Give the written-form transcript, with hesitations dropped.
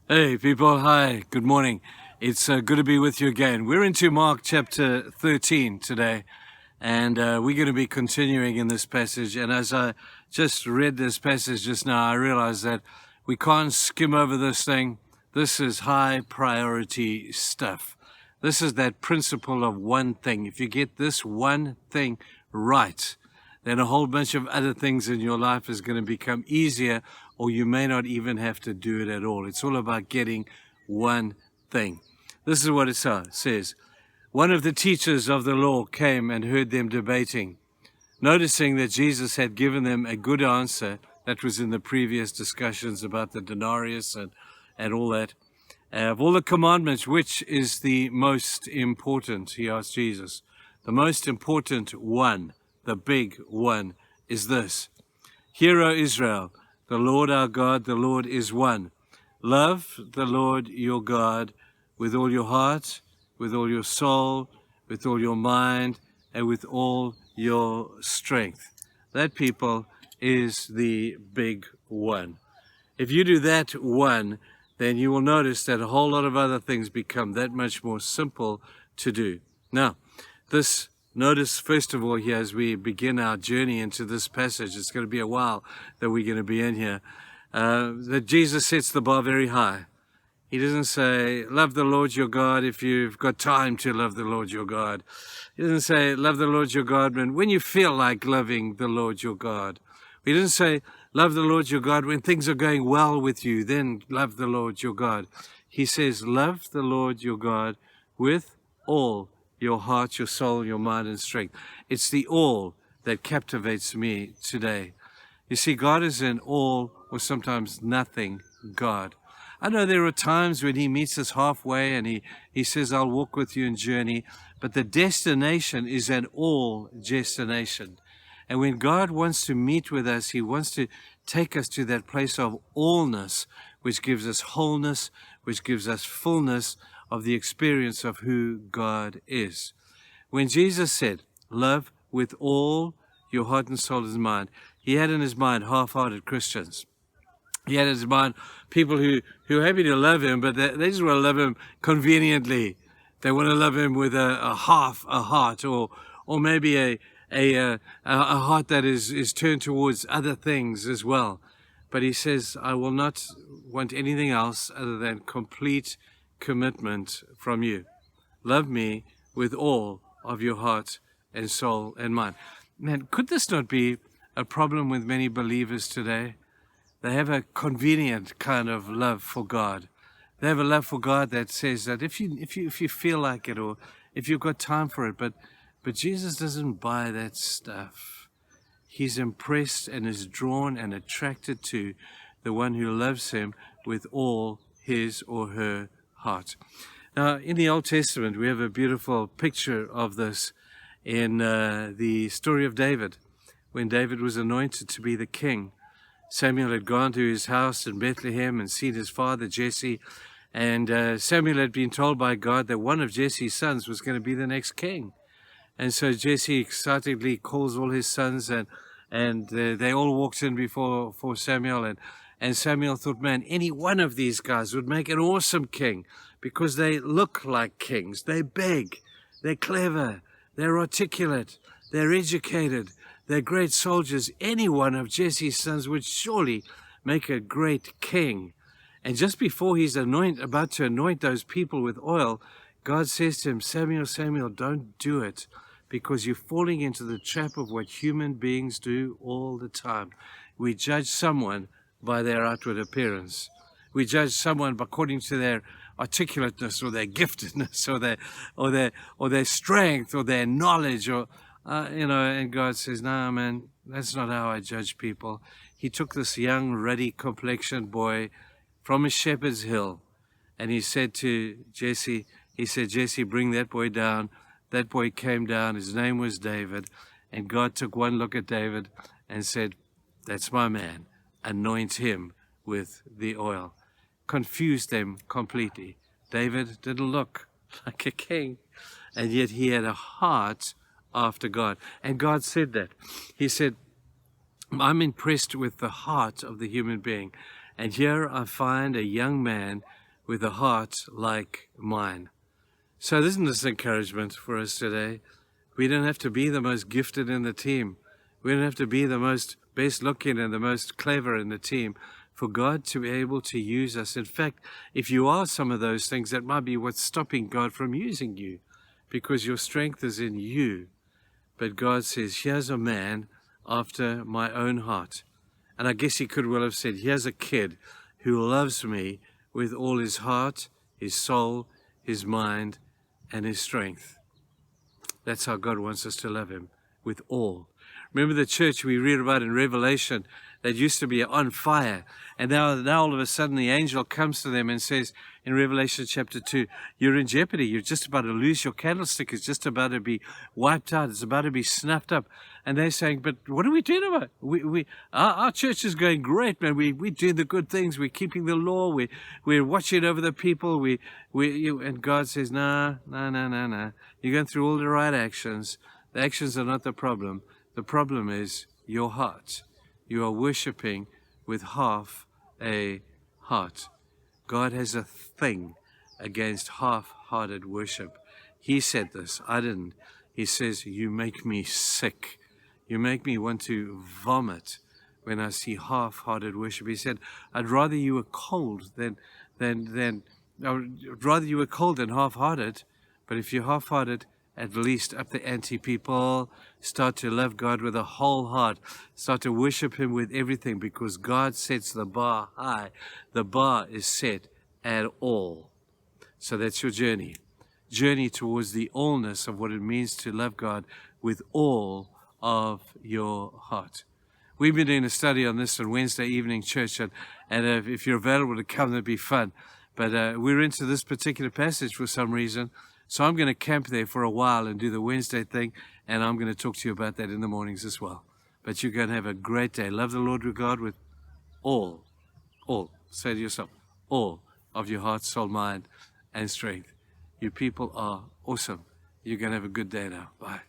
Hey people, hi, good morning. It's good to be with you again. We're into Mark chapter 13 today, and we're going to be continuing in this passage. And as I just read this passage just now, I realized that we can't skim over this thing. This is high priority stuff. This is that principle of one thing. If you get this one thing right, then a whole bunch of other things in your life is going to become easier, or you may not even have to do it at all. It's all about getting one thing. This is what it says. One of the teachers of the law came and heard them debating. Noticing that Jesus had given them a good answer, that was in the previous discussions about the denarius and all that. Of all the commandments, which is the most important? He asked Jesus. The most important one, the big one, is this. Hear, O Israel, the Lord our God, the Lord is one. Love the Lord your God with all your heart, with all your soul, with all your mind, and with all your strength. That, people, is the big one. If you do that one, then you will notice that a whole lot of other things become that much more simple to do. Now, notice, first of all, here as we begin our journey into this passage, it's going to be a while that we're going to be in here, that Jesus sets the bar very high. He doesn't say, love the Lord your God if you've got time to love the Lord your God. He doesn't say, love the Lord your God when you feel like loving the Lord your God. He doesn't say, love the Lord your God when things are going well with you, then love the Lord your God. He says, love the Lord your God with all your heart, your soul, your mind, and strength. It's the all that captivates me today. You see, God is an all or sometimes nothing God. I know there are times when he meets us halfway and he says, I'll walk with you in journey, but the destination is an all destination. And when God wants to meet with us, he wants to take us to that place of allness, which gives us wholeness, which gives us fullness of the experience of who God is. When Jesus said, love with all your heart and soul and mind, he had in his mind half-hearted Christians. He had in his mind people who are happy to love him, but they just want to love him conveniently. They want to love him with a half a heart, or maybe a heart that is turned towards other things as well. But he says, I will not want anything else other than complete commitment from you. Love me with all of your heart and soul and mind. Man, could this not be a problem with many believers today? They have a convenient kind of love for God. They have a love for God that says that if you feel like it, or if you've got time for it, but Jesus doesn't buy that stuff. He's impressed and is drawn and attracted to the one who loves him with all his or her heart. Now, in the Old Testament, we have a beautiful picture of this in the story of David, when David was anointed to be the king. Samuel had gone to his house in Bethlehem and seen his father Jesse, and Samuel had been told by God that one of Jesse's sons was going to be the next king. And so Jesse excitedly calls all his sons, and they all walked in before Samuel, and Samuel thought, man, any one of these guys would make an awesome king, because they look like kings. They're big, they're clever, they're articulate, they're educated, they're great soldiers. Any one of Jesse's sons would surely make a great king. And just before he's about to anoint those people with oil, God says to him, Samuel, Samuel, don't do it, because you're falling into the trap of what human beings do all the time. We judge someone by their outward appearance. We judge someone according to their articulateness, or their giftedness, or their strength, or their knowledge, or and God says, no, man, that's not how I judge people. He took this young, ruddy complexioned boy from a shepherd's hill, and he said to Jesse, Jesse, bring that boy down. That boy came down. His name was David. And God took one look at David and said, that's my man. Anoint him with the oil. Confused them completely. David didn't look like a king, and yet he had a heart after God. And God said that. He said, I'm impressed with the heart of the human being. And here I find a young man with a heart like mine. So isn't this encouragement for us today? We don't have to be the most gifted in the team. We don't have to be the most best looking and the most clever in the team for God to be able to use us. In fact, if you are some of those things, that might be what's stopping God from using you, because your strength is in you. But God says, here's a man after my own heart. And I guess he could well have said, here's a kid who loves me with all his heart, his soul, his mind, and his strength. That's how God wants us to love him, with all. Remember the church we read about in Revelation that used to be on fire, and now all of a sudden the angel comes to them and says in Revelation chapter 2, you're in jeopardy. You're just about to lose your candlestick. It's just about to be wiped out. It's about to be snuffed up. And they're saying, but what are we doing about it? Our church is going great, man. We're doing the good things. We're keeping the law. We're watching over the people. And God says, no. You're going through all the right actions. The actions are not the problem. The problem is your heart. You are worshiping with half a heart. God has a thing against half-hearted worship. He said this. I didn't. He says, you make me sick. You make me want to vomit when I see half-hearted worship. He said, I'd rather you were cold than I'd rather you were cold than half-hearted. But if you're half-hearted, at least up the ante, people. Start to love God with a whole heart. Start to worship him with everything, because God sets the bar high. The bar is set at all. So that's your journey. Journey towards the allness of what it means to love God with all of your heart. We've been doing a study on this on Wednesday evening church, and if you're available to come, that'd be fun. But we're into this particular passage for some reason. So I'm going to camp there for a while and do the Wednesday thing, and I'm going to talk to you about that in the mornings as well. But you're going to have a great day. Love the Lord your God with all, say to yourself, all of your heart, soul, mind, and strength. You people are awesome. You're going to have a good day now. Bye.